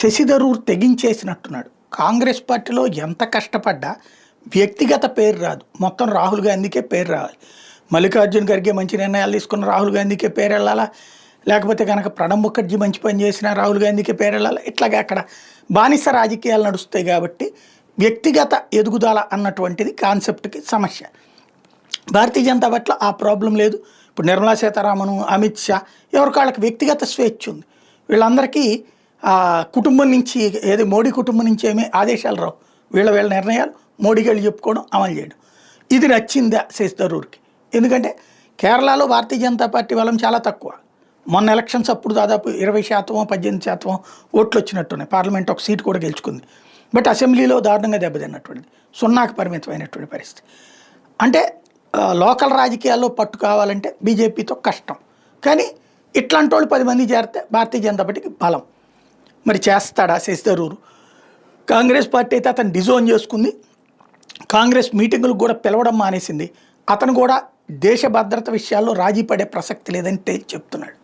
శశి థరూర్ తెగించేసినట్టున్నాడు. కాంగ్రెస్ పార్టీలో ఎంత కష్టపడ్డా వ్యక్తిగత పేరు రాదు. మొత్తం రాహుల్ గాంధీకే పేరు రావాలి. మల్లికార్జున్ ఖర్గే మంచి నిర్ణయాలు తీసుకున్న రాహుల్ గాంధీకే పేరు వెళ్ళాలా, లేకపోతే కనుక ప్రణబ్ ముఖర్జీ మంచి పని చేసిన రాహుల్ గాంధీకే పేరు వెళ్ళాలా. ఇట్లాగే అక్కడ బానిస రాజకీయాలు నడుస్తాయి కాబట్టి వ్యక్తిగత ఎదుగుదల అన్నటువంటిది కాన్సెప్ట్కి సమస్య. భారతీయ జనతా పార్టీలో ఆ ప్రాబ్లం లేదు. ఇప్పుడు నిర్మలా సీతారామన్, అమిత్ షా ఎవరికి వాళ్ళకి వ్యక్తిగత స్వేచ్ఛ ఉంది. వీళ్ళందరికీ కుటుంబం నుంచి ఏది మోడీ కుటుంబం నుంచి ఏమీ ఆదేశాలు రావు. వీళ్ళ నిర్ణయాలు మోడీకి వెళ్ళి చెప్పుకోవడం, అమలు చేయడం. ఇది నచ్చిందా శశి థరూర్కి? ఎందుకంటే కేరళలో భారతీయ జనతా పార్టీ బలం చాలా తక్కువ. మొన్న ఎలక్షన్స్ అప్పుడు దాదాపు 20% 18% ఓట్లు వచ్చినట్టున్నాయి. పార్లమెంట్ ఒక సీటు కూడా గెలుచుకుంది. బట్ అసెంబ్లీలో దారుణంగా దెబ్బతిన్నటువంటిది, 0కి పరిమితమైనటువంటి పరిస్థితి. అంటే లోకల్ రాజకీయాల్లో పట్టు కావాలంటే బీజేపీతో కష్టం. కానీ ఇట్లాంటి వాళ్ళు 10 మంది చేరితే భారతీయ జనతా పార్టీకి బలం. మరి చేస్తాడా శశి థరూర్? కాంగ్రెస్ పార్టీ అయితే అతను డిజోన్ చేసుకుంది. కాంగ్రెస్ మీటింగులకు కూడా పిలవడం మానేసింది. అతను కూడా దేశ భద్రత విషయాల్లో రాజీ పడే ప్రసక్తి లేదని చెప్తున్నాడు.